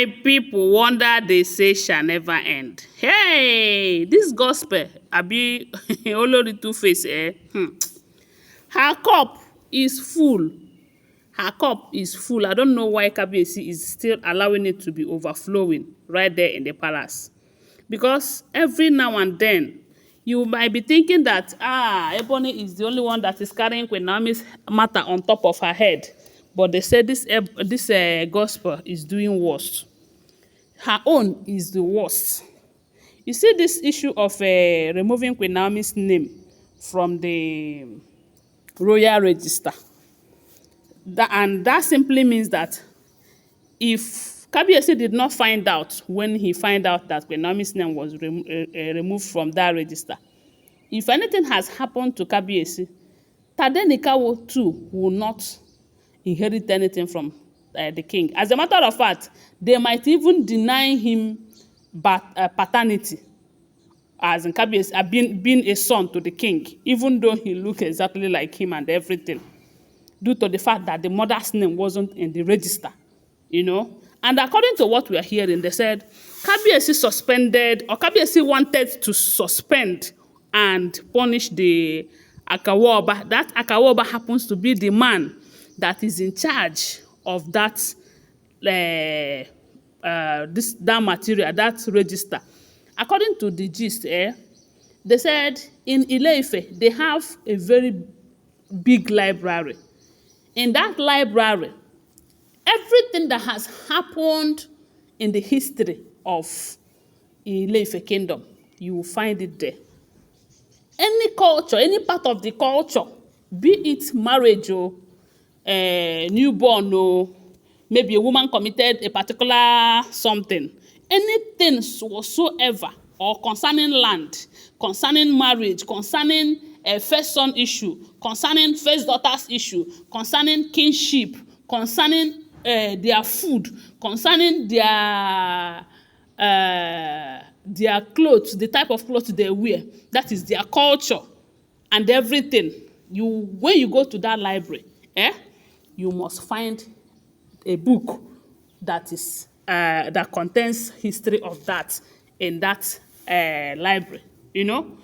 My people wonder they say shall never end. Hey, this gospel, abi Olori Two-Face, her cup is full. Her cup is full. I don't know why Kabiyesi is still allowing it to be overflowing right there in the palace. Because every now and then, you might be thinking that, Ebony is the only one that is carrying Queen Naomi's matter on top of her head. But they said this gospel is doing worse. Her own is the worst. You see this issue of removing Queen Naomi's name from the royal register. That simply means that if Kabiyesi did not find out when he find out that Queen Naomi's name was removed from that register, if anything has happened to Kabiyesi, Tadenikawo too will not inherit anything from the king. As a matter of fact, they might even deny him paternity, as in Kabiyesi being a son to the king, even though he looks exactly like him and everything, due to the fact that the mother's name wasn't in the register, you know. And according to what we are hearing, they said Kabiyesi wanted to suspend and punish the Akawoba. That Akawoba happens to be the man that is in charge of that material, that register. According to the gist, they said in Ile-Ife they have a very big library. In that library, everything that has happened in the history of Ile-Ife kingdom, you will find it there. Any culture, any part of the culture, be it marriage or newborn or maybe a woman committed a particular something, anything whatsoever, or concerning land, concerning marriage, concerning a first son issue, concerning first daughter's issue, concerning kinship, concerning their food, concerning their clothes, the type of clothes they wear, that is their culture and everything. When you go to that library, you must find a book that is that contains history of that in that library, you know.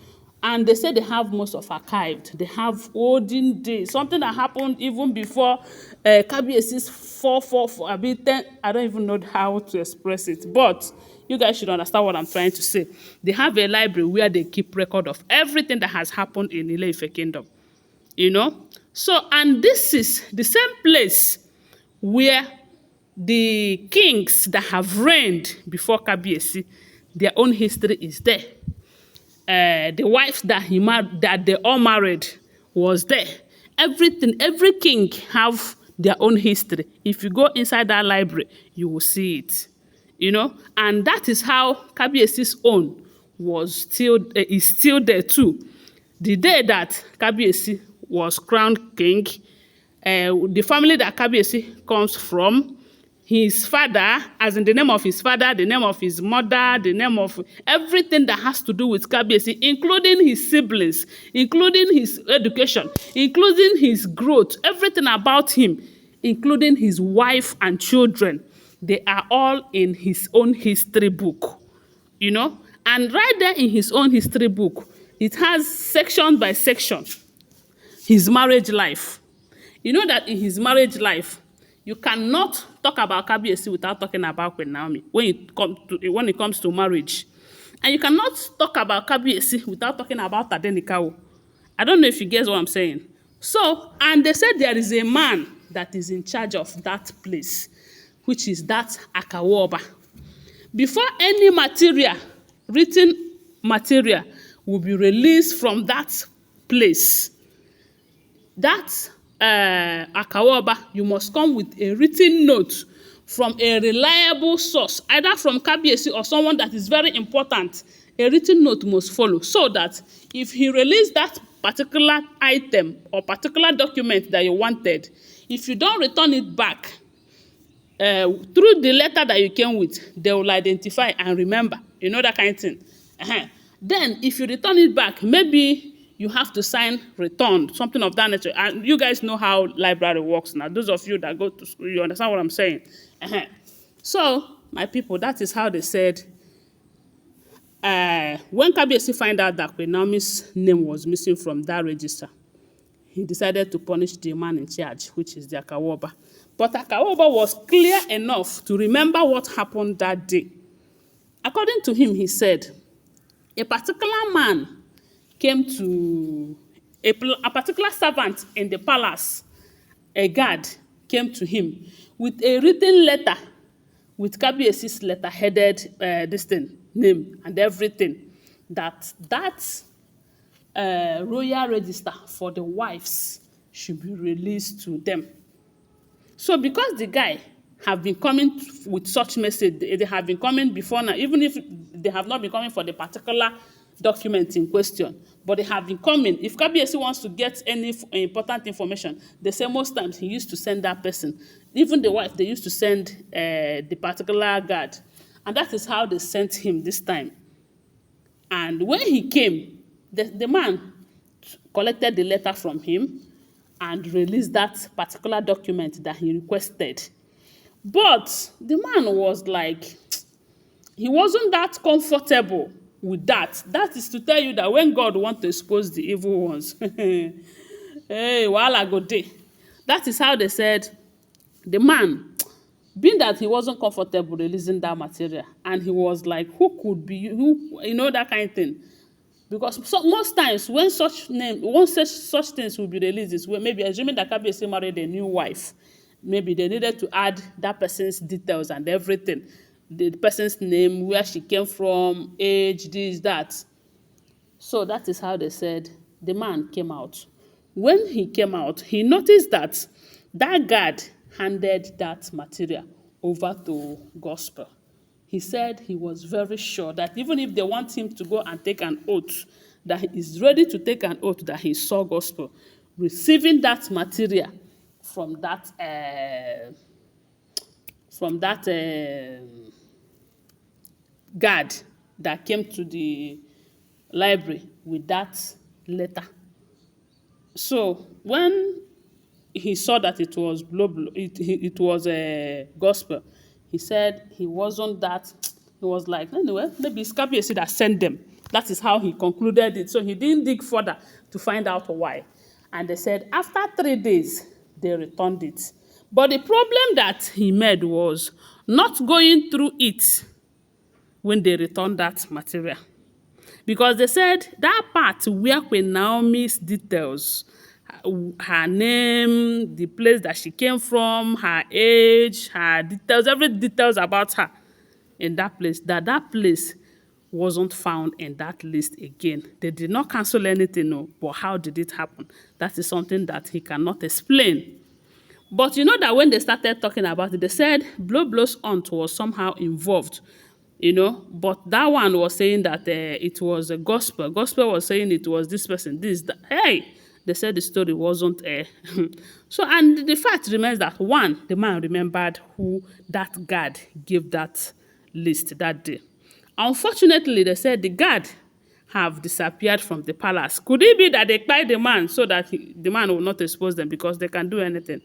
And they say they have most of archived. They have olden days, something that happened even before Kabiyesi's 444. I don't even know how to express it, but you guys should understand what I'm trying to say. They have a library where they keep record of everything that has happened in Ile-Ife kingdom, you know. So, and this is the same place where the kings that have reigned before Kabiyesi, their own history is there. The wives that he married, that they all married, was there. Everything, every king have their own history. If you go inside that library, you will see it, you know. And that is how Kabiyesi's own is still there too. The day that Kabiyesi was crowned king, the family that Kabiyesi comes from, his father, as in the name of his father, the name of his mother, the name of everything that has to do with Kabiyesi, including his siblings, including his education, including his growth, everything about him, including his wife and children, they are all in his own history book, you know. And right there in his own history book, it has section by section his marriage life. You know that in his marriage life, you cannot talk about Kabiyesi without talking about Queen Naomi when it comes to marriage. And you cannot talk about Kabiyesi without talking about Tadenikawo. I don't know if you guess what I'm saying. So, and they said there is a man that is in charge of that place, which is that Akawoba. Before any material, written material, will be released from that place, that Akawoba, you must come with a written note from a reliable source, either from Kabiyesi or someone that is very important. A written note must follow, so that if he released that particular item or particular document that you wanted, if you don't return it back through the letter that you came with, they will identify and remember, you know, that kind of thing. Then if you return it back, maybe you have to sign return, something of that nature. And you guys know how library works now. Those of you that go to school, you understand what I'm saying. So my people, that is how they said when Kabiyesi find out that Queen Naomi's name was missing from that register, he decided to punish the man in charge, which is the Akawoba. But Akawoba was clear enough to remember what happened that day. According to him, he said, a particular man came to, a particular servant in the palace, a guard, came to him with a written letter with Kabiyesi's letter-headed this thing, name and everything, that royal register for the wives should be released to them. So because the guy have been coming with such message, they have been coming before now, even if they have not been coming for the particular document in question, but they have been coming. If Kabiyesi wants to get any important information, they say most times he used to send that person. Even the wife, they used to send the particular guard. And that is how they sent him this time. And when he came, the man collected the letter from him and released that particular document that he requested. But the man was like, he wasn't that comfortable with that. That is to tell you that when God wants to expose the evil ones, hey, wahala go dey. That is how they said the man, being that he wasn't comfortable releasing that material, and he was like, who could be, who, that kind of thing. Because most times when such things will be released, is when maybe assuming that Kabiyesi married a new wife, maybe they needed to add that person's details and everything, the person's name, where she came from, age, this, that. So that is how they said the man came out. When he came out, he noticed that that guard handed that material over to Gospel. He said he was very sure that even if they want him to go and take an oath, that he is ready to take an oath that he saw Gospel receiving that material from that guard that came to the library with that letter. So when he saw that it was Blueblo, it was a Gospel, he said he wasn't that, he was like, anyway, maybe it's Kabiyesi that sent them. That is how he concluded it. So he didn't dig further to find out why. And they said after 3 days, they returned it. But the problem that he made was not going through it when they returned that material. Because they said that part where Queen Naomi's details, her name, the place that she came from, her age, her details, every details about her in that place, that place wasn't found in that list again. They did not cancel anything, no, but how did it happen? That is something that he cannot explain. But you know that when they started talking about it, they said Blueblo's aunt was somehow involved, but that one was saying that it was a Gospel. Gospel was saying it was this person, this, that. Hey, they said the story wasn't So, and the fact remains that one, the man remembered who that guard gave that list that day. Unfortunately, they said the guard have disappeared from the palace. Could it be that they kpai the man so that the man will not expose them because they can do anything?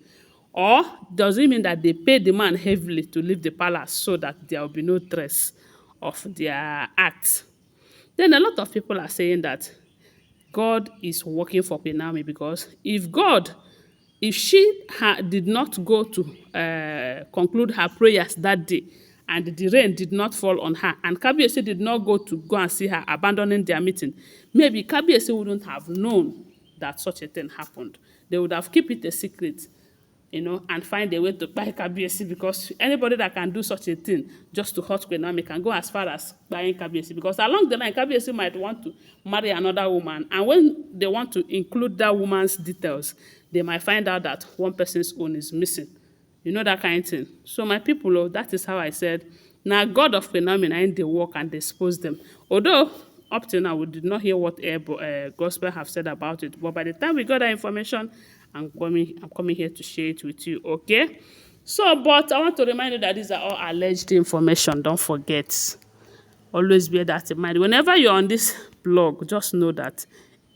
Or does it mean that they paid the man heavily to leave the palace so that there will be no trace of their acts? Then a lot of people are saying that God is working for Queen Naomi, because if she did not go to conclude her prayers that day, and the rain did not fall on her, and Kabiyesi did not go and see her abandoning their meeting, maybe Kabiyesi wouldn't have known that such a thing happened. They would have kept it a secret, and find a way to buy Kabiyesi, because anybody that can do such a thing just to hurt Queen Naomi can go as far as buying Kabiyesi, because along the line, Kabiyesi might want to marry another woman, and when they want to include that woman's details, they might find out that one person's own is missing. That kind of thing. So my people, that is how I said, now God of Queen Naomi, and they work and they expose them. Although up till now, we did not hear what Gospel have said about it, but by the time we got that information, I'm coming here to share it with you, okay? So, but I want to remind you that these are all alleged information. Don't forget. Always bear that in mind. Whenever you're on this blog, just know that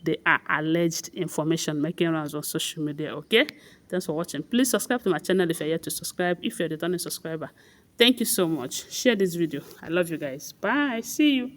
they are alleged information making rounds on social media, okay? Thanks for watching. Please subscribe to my channel if you're yet to subscribe. If you're a returning subscriber, Thank you so much. Share this video. I love you guys. Bye. See you.